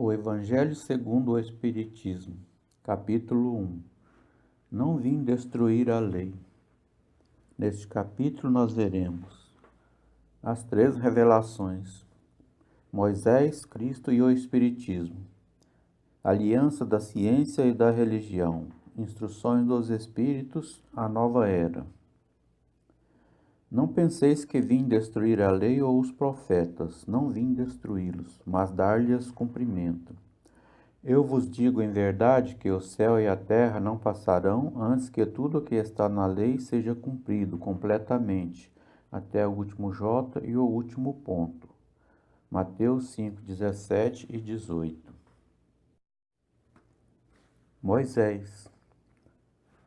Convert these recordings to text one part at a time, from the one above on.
O Evangelho segundo o Espiritismo, capítulo 1. Não vim destruir a lei. Neste capítulo nós veremos as três revelações: Moisés, Cristo e o Espiritismo, aliança da ciência e da religião, instruções dos Espíritos, a nova era. Não penseis que vim destruir a lei ou os profetas, não vim destruí-los, mas dar-lhes cumprimento. Eu vos digo em verdade que o céu e a terra não passarão antes que tudo o que está na lei seja cumprido completamente, até o último J e o último ponto. Mateus 5, 17 e 18. Moisés.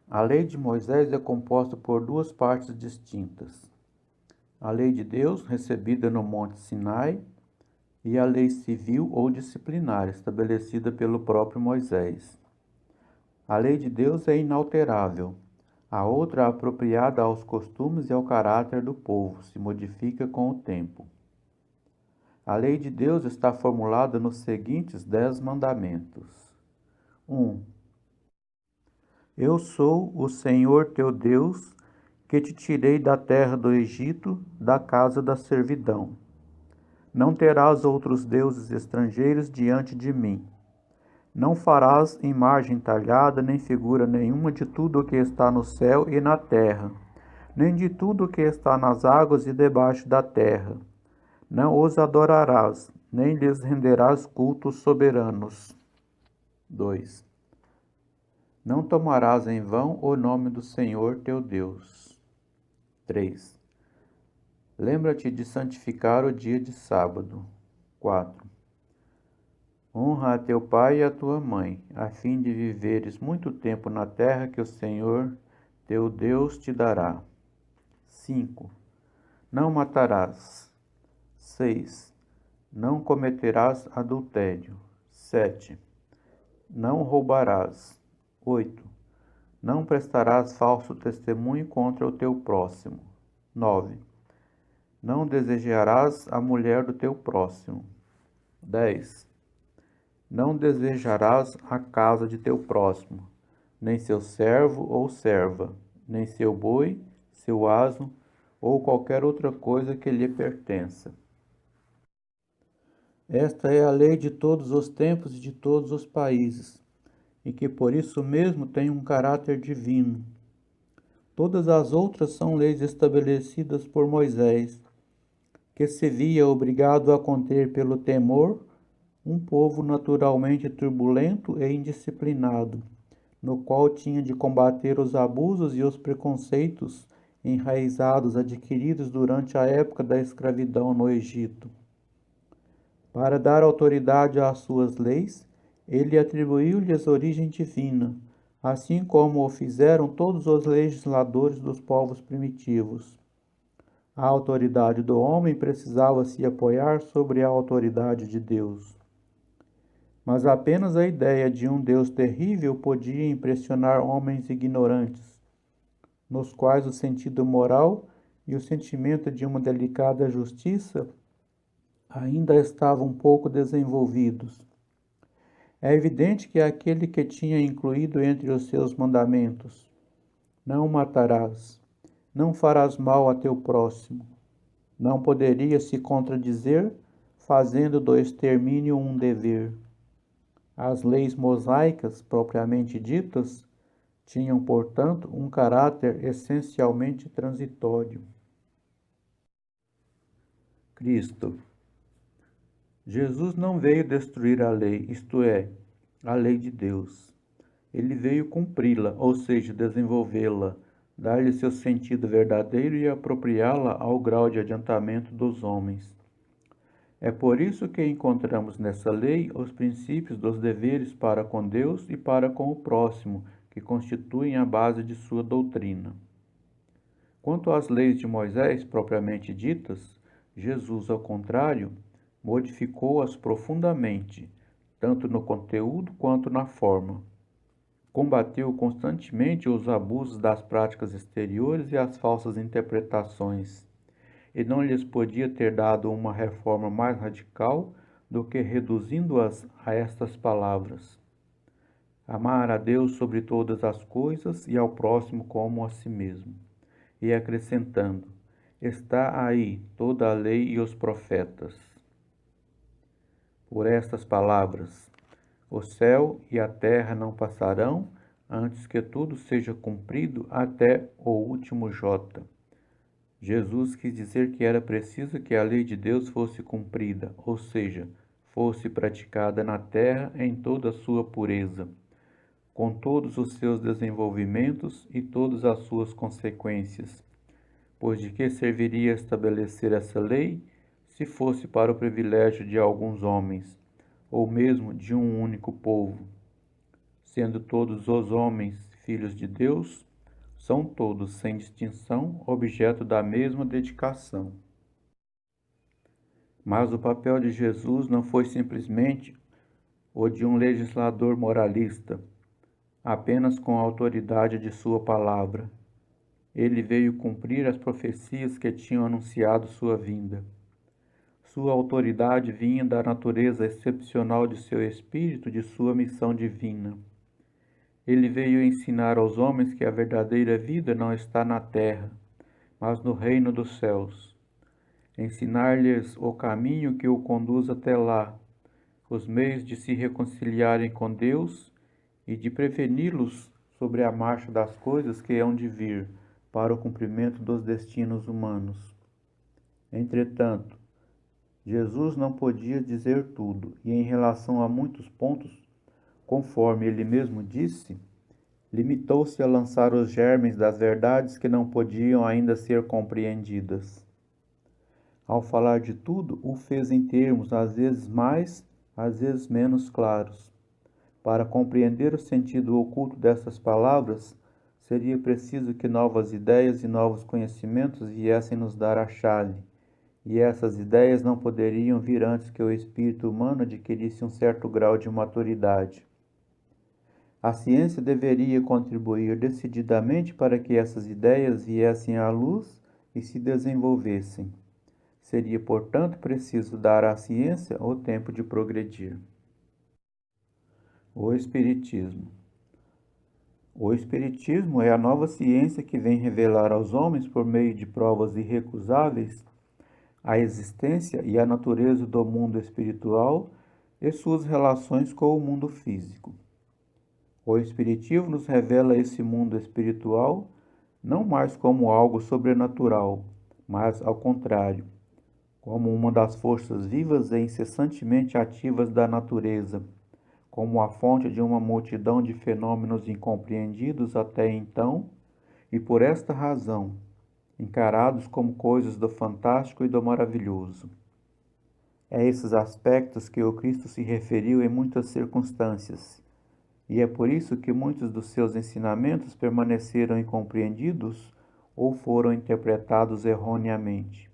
A lei de Moisés é composta por duas partes distintas: a lei de Deus, recebida no Monte Sinai, e a lei civil ou disciplinar, estabelecida pelo próprio Moisés. A lei de Deus é inalterável. A outra, apropriada aos costumes e ao caráter do povo, se modifica com o tempo. A lei de Deus está formulada nos seguintes 10 mandamentos. 1. Eu sou o Senhor teu Deus, que te tirei da terra do Egito, da casa da servidão. Não terás outros deuses estrangeiros diante de mim. Não farás imagem talhada, nem figura nenhuma de tudo o que está no céu e na terra, nem de tudo o que está nas águas e debaixo da terra. Não os adorarás, nem lhes renderás cultos soberanos. 2. Não tomarás em vão o nome do Senhor teu Deus. 3. Lembra-te de santificar o dia de sábado. 4. Honra a teu pai e a tua mãe, a fim de viveres muito tempo na terra que o Senhor teu Deus te dará. 5. Não matarás. 6. Não cometerás adultério. 7. Não roubarás. 8. Não prestarás falso testemunho contra o teu próximo. 9. Não desejarás a mulher do teu próximo. 10. Não desejarás a casa de teu próximo, nem seu servo ou serva, nem seu boi, seu asno, ou qualquer outra coisa que lhe pertença. Esta é a lei de todos os tempos e de todos os países, e que por isso mesmo tem um caráter divino. Todas as outras são leis estabelecidas por Moisés, que se via obrigado a conter pelo temor um povo naturalmente turbulento e indisciplinado, no qual tinha de combater os abusos e os preconceitos enraizados adquiridos durante a época da escravidão no Egito. Para dar autoridade às suas leis, ele atribuiu-lhes origem divina, assim como o fizeram todos os legisladores dos povos primitivos. A autoridade do homem precisava se apoiar sobre a autoridade de Deus. Mas apenas a ideia de um Deus terrível podia impressionar homens ignorantes, nos quais o sentido moral e o sentimento de uma delicada justiça ainda estavam pouco desenvolvidos. É evidente que aquele que tinha incluído entre os seus mandamentos: não matarás, não farás mal a teu próximo, não poderia se contradizer, fazendo do extermínio um dever. As leis mosaicas, propriamente ditas, tinham, portanto, um caráter essencialmente transitório. Cristo. Jesus não veio destruir a lei, isto é, a lei de Deus. Ele veio cumpri-la, ou seja, desenvolvê-la, dar-lhe seu sentido verdadeiro e apropriá-la ao grau de adiantamento dos homens. É por isso que encontramos nessa lei os princípios dos deveres para com Deus e para com o próximo, que constituem a base de sua doutrina. Quanto às leis de Moisés propriamente ditas, Jesus, ao contrário, modificou-as profundamente, tanto no conteúdo quanto na forma. Combateu constantemente os abusos das práticas exteriores e as falsas interpretações, e não lhes podia ter dado uma reforma mais radical do que reduzindo-as a estas palavras: amar a Deus sobre todas as coisas e ao próximo como a si mesmo. E acrescentando: está aí toda a lei e os profetas. Por estas palavras, o céu e a terra não passarão antes que tudo seja cumprido até o último jota. Jesus quis dizer que era preciso que a lei de Deus fosse cumprida, ou seja, fosse praticada na terra em toda a sua pureza, com todos os seus desenvolvimentos e todas as suas consequências. Pois de que serviria estabelecer essa lei se fosse para o privilégio de alguns homens, ou mesmo de um único povo? Sendo todos os homens filhos de Deus, são todos, sem distinção, objeto da mesma dedicação. Mas o papel de Jesus não foi simplesmente o de um legislador moralista, apenas com a autoridade de sua palavra. Ele veio cumprir as profecias que tinham anunciado sua vinda. Sua autoridade vinha da natureza excepcional de seu espírito, de sua missão divina. Ele veio ensinar aos homens que a verdadeira vida não está na terra, mas no reino dos céus. Ensinar-lhes o caminho que o conduz até lá, os meios de se reconciliarem com Deus e de preveni-los sobre a marcha das coisas que hão de vir para o cumprimento dos destinos humanos. Entretanto, Jesus não podia dizer tudo, e em relação a muitos pontos, conforme ele mesmo disse, limitou-se a lançar os germes das verdades que não podiam ainda ser compreendidas. Ao falar de tudo, o fez em termos às vezes mais, às vezes menos claros. Para compreender o sentido oculto dessas palavras, seria preciso que novas ideias e novos conhecimentos viessem nos dar a chave, e essas ideias não poderiam vir antes que o espírito humano adquirisse um certo grau de maturidade. A ciência deveria contribuir decididamente para que essas ideias viessem à luz e se desenvolvessem. Seria, portanto, preciso dar à ciência o tempo de progredir. O Espiritismo. O Espiritismo é a nova ciência que vem revelar aos homens, por meio de provas irrecusáveis, a existência e a natureza do mundo espiritual e suas relações com o mundo físico. O Espiritismo nos revela esse mundo espiritual não mais como algo sobrenatural, mas, ao contrário, como uma das forças vivas e incessantemente ativas da natureza, como a fonte de uma multidão de fenômenos incompreendidos até então, e por esta razão, encarados como coisas do fantástico e do maravilhoso. É a esses aspectos que o Cristo se referiu em muitas circunstâncias, e é por isso que muitos dos seus ensinamentos permaneceram incompreendidos ou foram interpretados erroneamente.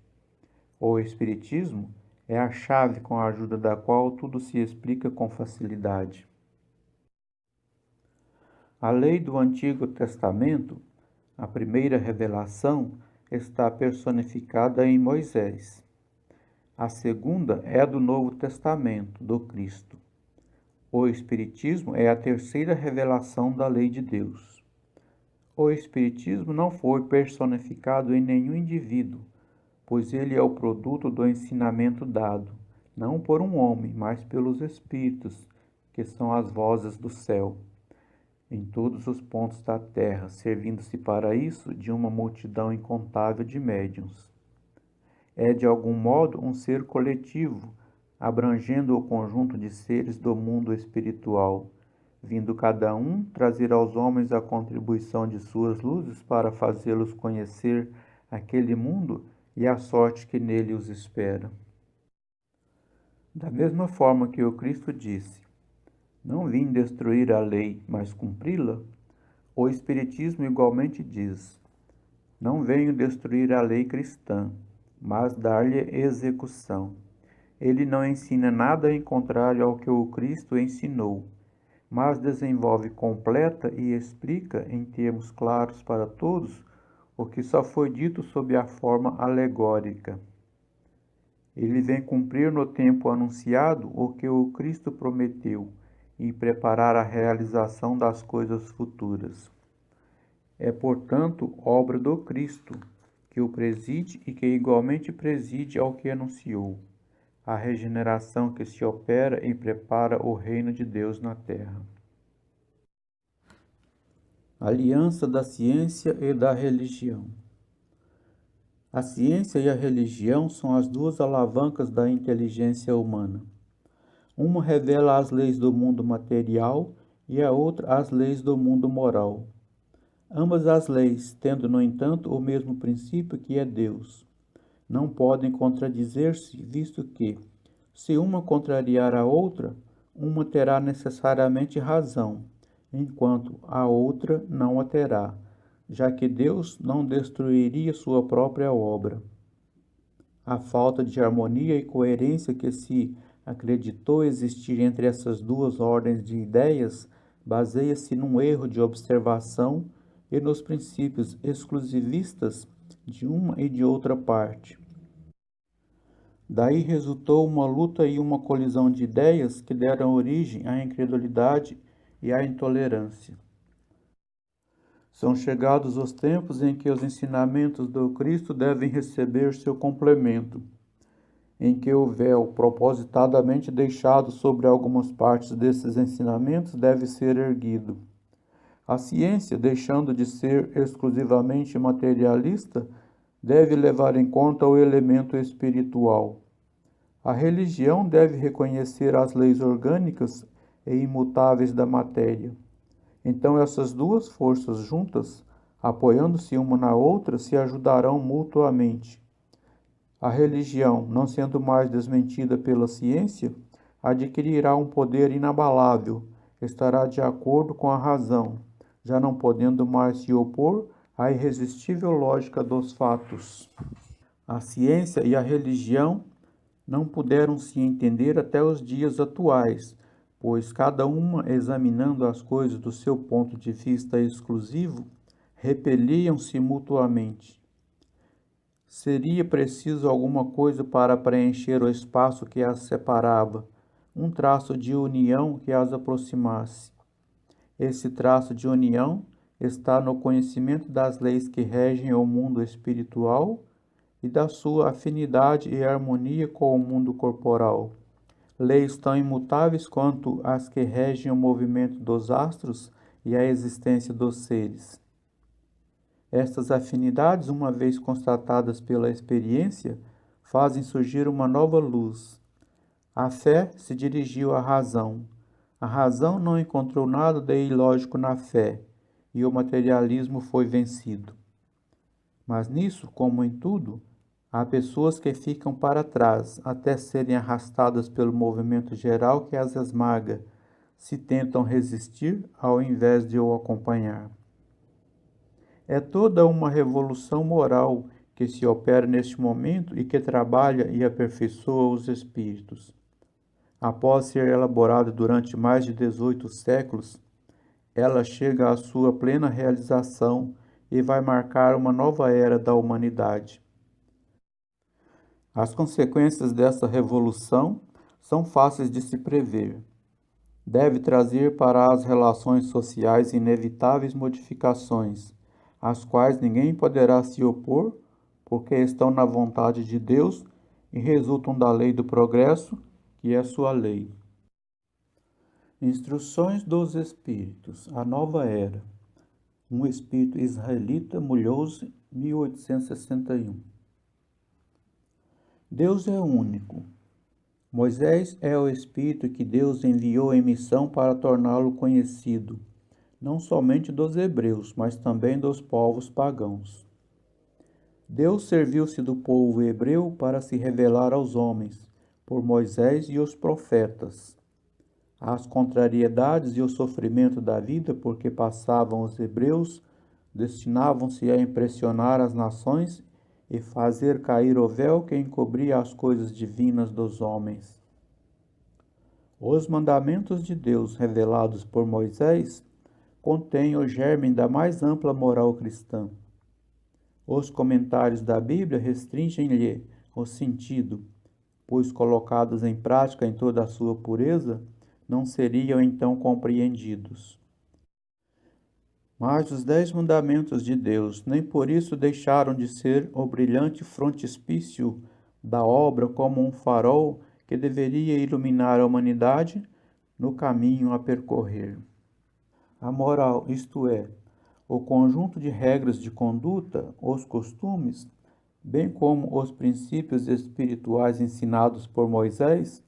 O Espiritismo é a chave com a ajuda da qual tudo se explica com facilidade. A lei do Antigo Testamento, a primeira revelação, está personificada em Moisés. A segunda é a do Novo Testamento, do Cristo. O Espiritismo é a terceira revelação da lei de Deus. O Espiritismo não foi personificado em nenhum indivíduo, pois ele é o produto do ensinamento dado, não por um homem, mas pelos Espíritos, que são as vozes do céu, em todos os pontos da terra, servindo-se para isso de uma multidão incontável de médiuns. É, de algum modo, um ser coletivo, abrangendo o conjunto de seres do mundo espiritual, vindo cada um trazer aos homens a contribuição de suas luzes para fazê-los conhecer aquele mundo e a sorte que nele os espera. Da mesma forma que o Cristo disse: não vim destruir a lei, mas cumpri-la, o Espiritismo igualmente diz: não venho destruir a lei cristã, mas dar-lhe execução. Ele não ensina nada em contrário ao que o Cristo ensinou, mas desenvolve, completa e explica em termos claros para todos o que só foi dito sob a forma alegórica. Ele vem cumprir no tempo anunciado o que o Cristo prometeu e preparar a realização das coisas futuras. É, portanto, obra do Cristo, que o preside e que igualmente preside ao que anunciou, a regeneração que se opera e prepara o reino de Deus na terra. Aliança da ciência e da religião. A ciência e a religião são as duas alavancas da inteligência humana. Uma revela as leis do mundo material e a outra as leis do mundo moral. Ambas as leis, tendo, no entanto, o mesmo princípio que é Deus, não podem contradizer-se, visto que, se uma contrariar a outra, uma terá necessariamente razão, enquanto a outra não a terá, já que Deus não destruiria sua própria obra. A falta de harmonia e coerência que se acreditou existir entre essas duas ordens de ideias baseia-se num erro de observação e nos princípios exclusivistas de uma e de outra parte. Daí resultou uma luta e uma colisão de ideias que deram origem à incredulidade e à intolerância. São chegados os tempos em que os ensinamentos do Cristo devem receber seu complemento, em que o véu propositadamente deixado sobre algumas partes desses ensinamentos deve ser erguido. A ciência, deixando de ser exclusivamente materialista, deve levar em conta o elemento espiritual. A religião deve reconhecer as leis orgânicas e imutáveis da matéria. Então essas duas forças juntas, apoiando-se uma na outra, se ajudarão mutuamente. A religião, não sendo mais desmentida pela ciência, adquirirá um poder inabalável, estará de acordo com a razão, já não podendo mais se opor à irresistível lógica dos fatos. A ciência e a religião não puderam se entender até os dias atuais, pois cada uma, examinando as coisas do seu ponto de vista exclusivo, repeliam-se mutuamente. Seria preciso alguma coisa para preencher o espaço que as separava, um traço de união que as aproximasse. Esse traço de união está no conhecimento das leis que regem o mundo espiritual e da sua afinidade e harmonia com o mundo corporal. Leis tão imutáveis quanto as que regem o movimento dos astros e a existência dos seres. Estas afinidades, uma vez constatadas pela experiência, fazem surgir uma nova luz. A fé se dirigiu à razão. A razão não encontrou nada de ilógico na fé, e o materialismo foi vencido. Mas nisso, como em tudo, há pessoas que ficam para trás, até serem arrastadas pelo movimento geral que as esmaga, se tentam resistir ao invés de o acompanhar. É toda uma revolução moral que se opera neste momento e que trabalha e aperfeiçoa os espíritos. Após ser elaborada durante mais de 18 séculos, ela chega à sua plena realização e vai marcar uma nova era da humanidade. As consequências dessa revolução são fáceis de se prever. Deve trazer para as relações sociais inevitáveis modificações, às quais ninguém poderá se opor, porque estão na vontade de Deus e resultam da lei do progresso, que é sua lei. Instruções dos Espíritos, a Nova Era. Um espírito israelita, Mulhouse, 1861. Deus é único. Moisés é o espírito que Deus enviou em missão para torná-lo conhecido, não somente dos hebreus, mas também dos povos pagãos. Deus serviu-se do povo hebreu para se revelar aos homens, por Moisés e os profetas. As contrariedades e o sofrimento da vida por que passavam os hebreus destinavam-se a impressionar as nações e fazer cair o véu que encobria as coisas divinas dos homens. Os mandamentos de Deus revelados por Moisés contém o germe da mais ampla moral cristã. Os comentários da Bíblia restringem-lhe o sentido, pois colocados em prática em toda a sua pureza, não seriam então compreendidos. Mas os 10 mandamentos de Deus nem por isso deixaram de ser o brilhante frontispício da obra como um farol que deveria iluminar a humanidade no caminho a percorrer. A moral, isto é, o conjunto de regras de conduta, os costumes, bem como os princípios espirituais ensinados por Moisés,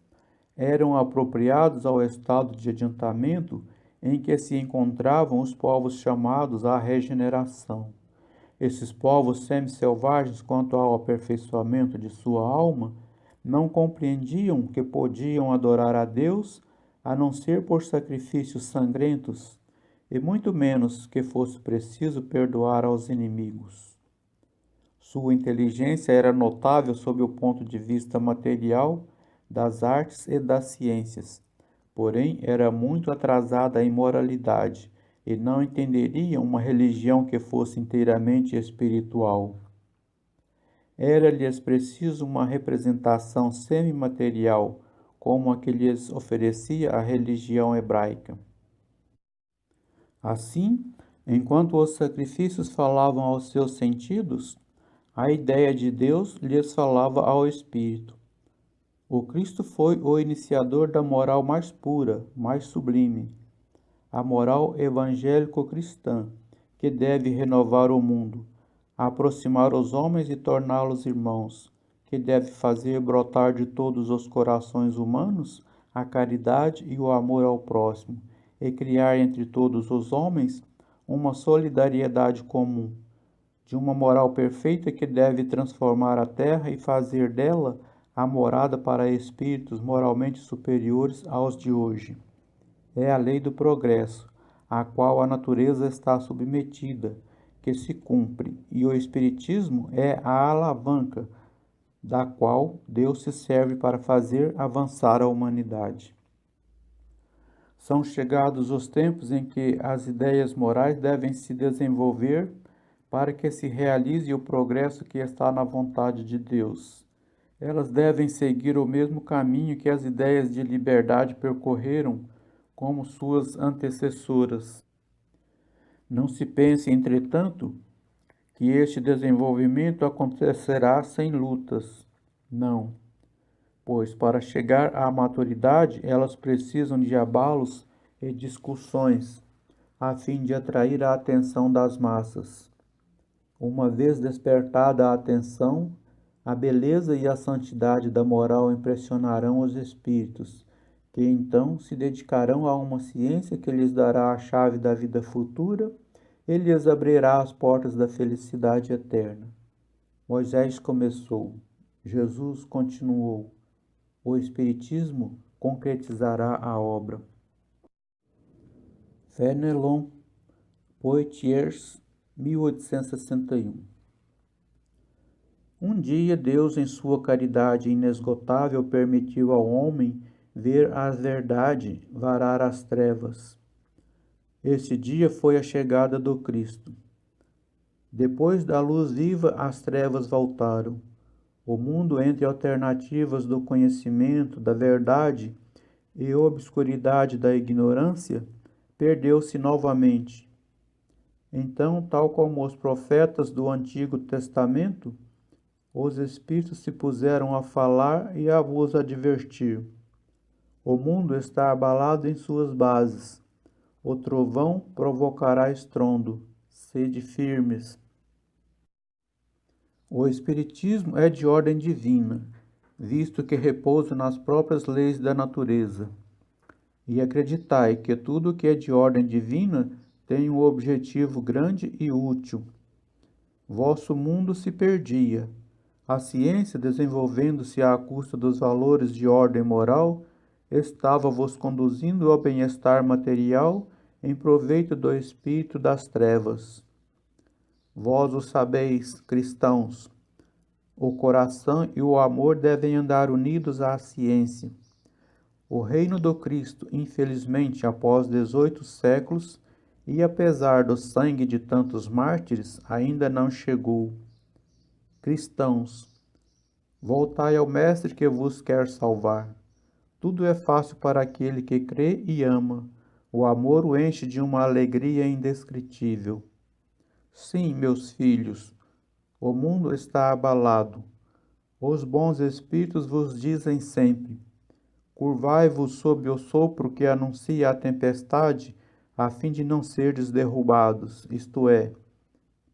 eram apropriados ao estado de adiantamento em que se encontravam os povos chamados à regeneração. Esses povos semi-selvagens, quanto ao aperfeiçoamento de sua alma, não compreendiam que podiam adorar a Deus a não ser por sacrifícios sangrentos, e muito menos que fosse preciso perdoar aos inimigos. Sua inteligência era notável sob o ponto de vista material, das artes e das ciências, porém era muito atrasada em moralidade e não entenderia uma religião que fosse inteiramente espiritual. Era-lhes preciso uma representação semimaterial, como a que lhes oferecia a religião hebraica. Assim, enquanto os sacrifícios falavam aos seus sentidos, a ideia de Deus lhes falava ao espírito. O Cristo foi o iniciador da moral mais pura, mais sublime, a moral evangélico-cristã, que deve renovar o mundo, aproximar os homens e torná-los irmãos, que deve fazer brotar de todos os corações humanos a caridade e o amor ao próximo, e criar entre todos os homens uma solidariedade comum, de uma moral perfeita que deve transformar a terra e fazer dela a morada para espíritos moralmente superiores aos de hoje. É a lei do progresso, à qual a natureza está submetida, que se cumpre, e o Espiritismo é a alavanca da qual Deus se serve para fazer avançar a humanidade. São chegados os tempos em que as ideias morais devem se desenvolver para que se realize o progresso que está na vontade de Deus. Elas devem seguir o mesmo caminho que as ideias de liberdade percorreram como suas antecessoras. Não se pense, entretanto, que este desenvolvimento acontecerá sem lutas. Não, pois para chegar à maturidade elas precisam de abalos e discussões, a fim de atrair a atenção das massas. Uma vez despertada a atenção, a beleza e a santidade da moral impressionarão os espíritos, que então se dedicarão a uma ciência que lhes dará a chave da vida futura e lhes abrirá as portas da felicidade eterna. Moisés começou, Jesus continuou, o Espiritismo concretizará a obra. Fénelon Poitiers, 1861. Um dia Deus, em sua caridade inesgotável, permitiu ao homem ver a verdade varar as trevas. Este dia foi a chegada do Cristo. Depois da luz viva, as trevas voltaram. O mundo, entre alternativas do conhecimento, da verdade e obscuridade da ignorância, perdeu-se novamente. Então, tal como os profetas do Antigo Testamento, os Espíritos se puseram a falar e a vos advertir. O mundo está abalado em suas bases. O trovão provocará estrondo. Sede firmes. O Espiritismo é de ordem divina, visto que repousa nas próprias leis da natureza. E acreditai que tudo que é de ordem divina tem um objetivo grande e útil. Vosso mundo se perdia. A ciência, desenvolvendo-se à custa dos valores de ordem moral, estava vos conduzindo ao bem-estar material em proveito do espírito das trevas. Vós o sabeis, cristãos. O coração e o amor devem andar unidos à ciência. O reino do Cristo, infelizmente, após 18 séculos, e apesar do sangue de tantos mártires, ainda não chegou. Cristãos, Voltai ao Mestre que vos quer salvar. Tudo é fácil para aquele que crê e ama. O amor o enche de uma alegria indescritível. Sim, meus filhos, o mundo está abalado. Os bons espíritos vos dizem sempre: curvai-vos sob o sopro que anuncia a tempestade, a fim de não serdes derrubados, isto é,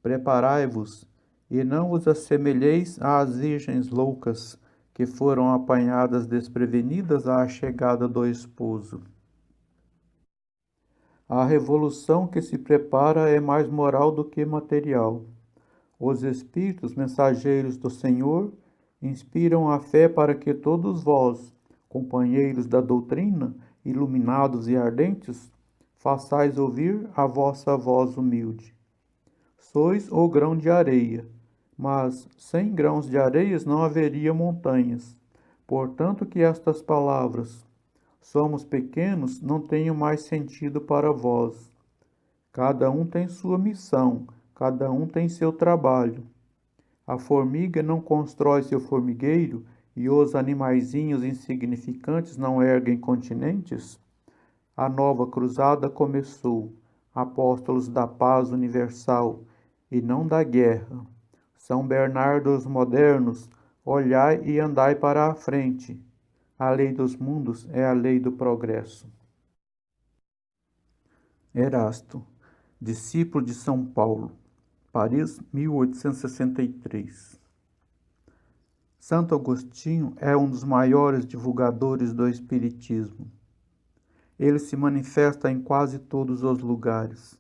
preparai-vos, e não vos assemelheis às virgens loucas, que foram apanhadas desprevenidas à chegada do esposo. A revolução que se prepara é mais moral do que material. Os Espíritos mensageiros do Senhor inspiram a fé para que todos vós, companheiros da doutrina, iluminados e ardentes, façais ouvir a vossa voz humilde. Sois o grão de areia, mas sem grãos de areias não haveria montanhas. Portanto que estas palavras, somos pequenos, não tenham mais sentido para vós. Cada um tem sua missão, cada um tem seu trabalho. A formiga não constrói seu formigueiro e os animaizinhos insignificantes não erguem continentes? A nova cruzada começou, apóstolos da paz universal e não da guerra. São Bernardos modernos, olhai e andai para a frente. A lei dos mundos é a lei do progresso. Erasto, discípulo de São Paulo, Paris, 1863. Santo Agostinho é um dos maiores divulgadores do Espiritismo. Ele se manifesta em quase todos os lugares.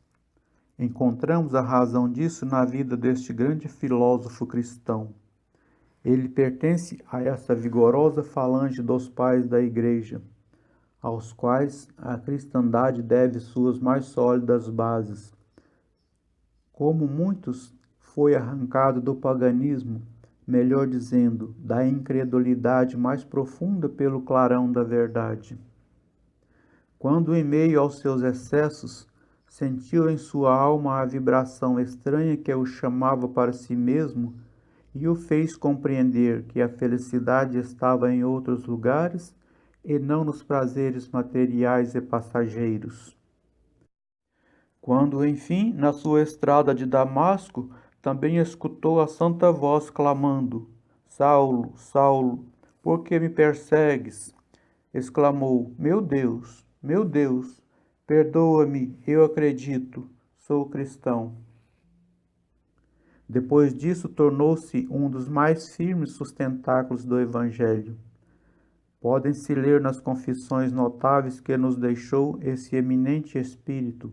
Encontramos a razão disso na vida deste grande filósofo cristão. Ele pertence a essa vigorosa falange dos pais da Igreja, aos quais a cristandade deve suas mais sólidas bases. Como muitos, foi arrancado do paganismo, melhor dizendo, da incredulidade mais profunda pelo clarão da verdade. Quando, em meio aos seus excessos, sentiu em sua alma a vibração estranha que o chamava para si mesmo e o fez compreender que a felicidade estava em outros lugares e não nos prazeres materiais e passageiros. Quando, enfim, na sua estrada de Damasco, também escutou a santa voz clamando: Saulo, Saulo, por que me persegues? Exclamou: meu Deus, perdoa-me, eu acredito, sou cristão. Depois disso, tornou-se um dos mais firmes sustentáculos do Evangelho. Podem-se ler nas confissões notáveis que nos deixou esse eminente espírito,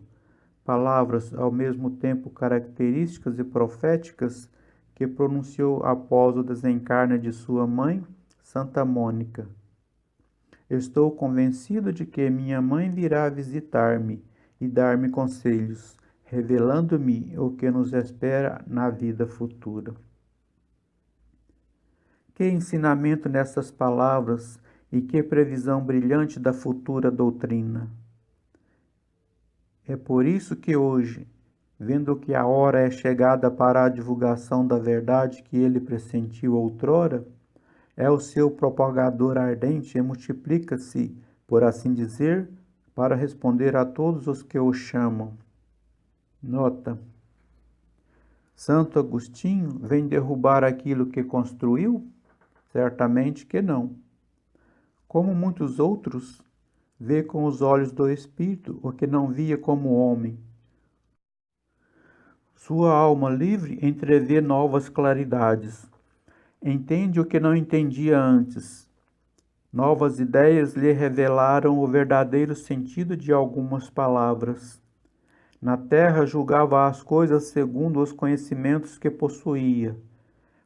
palavras ao mesmo tempo características e proféticas que pronunciou após o desencarne de sua mãe, Santa Mônica. Estou convencido de que minha mãe virá visitar-me e dar-me conselhos, revelando-me o que nos espera na vida futura. Que ensinamento nessas palavras e que previsão brilhante da futura doutrina! É por isso que hoje, vendo que a hora é chegada para a divulgação da verdade que ele pressentiu outrora, é o seu propagador ardente e multiplica-se, por assim dizer, para responder a todos os que o chamam. Nota: Santo Agostinho vem derrubar aquilo que construiu? Certamente que não. Como muitos outros, vê com os olhos do Espírito o que não via como homem. Sua alma livre entrevê novas claridades. Entende o que não entendia antes. Novas ideias lhe revelaram o verdadeiro sentido de algumas palavras. Na terra julgava as coisas segundo os conhecimentos que possuía,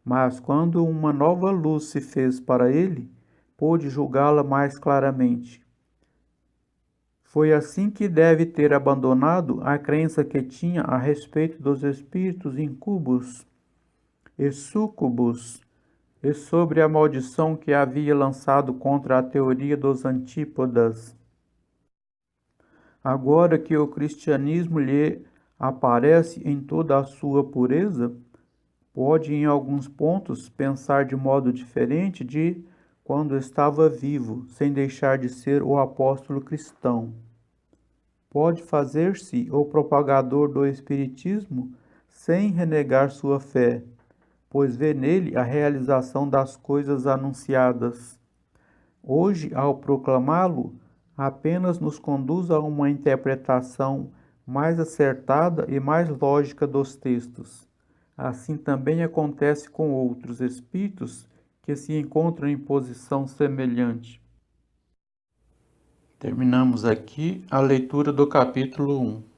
mas quando uma nova luz se fez para ele, pôde julgá-la mais claramente. Foi assim que deve ter abandonado a crença que tinha a respeito dos espíritos incubos e súcubos e sobre a maldição que havia lançado contra a teoria dos antípodas. Agora que o cristianismo lhe aparece em toda a sua pureza, Pode, em alguns pontos, pensar de modo diferente de quando estava vivo, sem deixar de ser o apóstolo cristão. Pode fazer-se o propagador do Espiritismo sem renegar sua fé, pois vê nele a realização das coisas anunciadas. Hoje, ao proclamá-lo, apenas nos conduz a uma interpretação mais acertada e mais lógica dos textos. Assim também acontece com outros espíritos que se encontram em posição semelhante. Terminamos aqui a leitura do capítulo 1.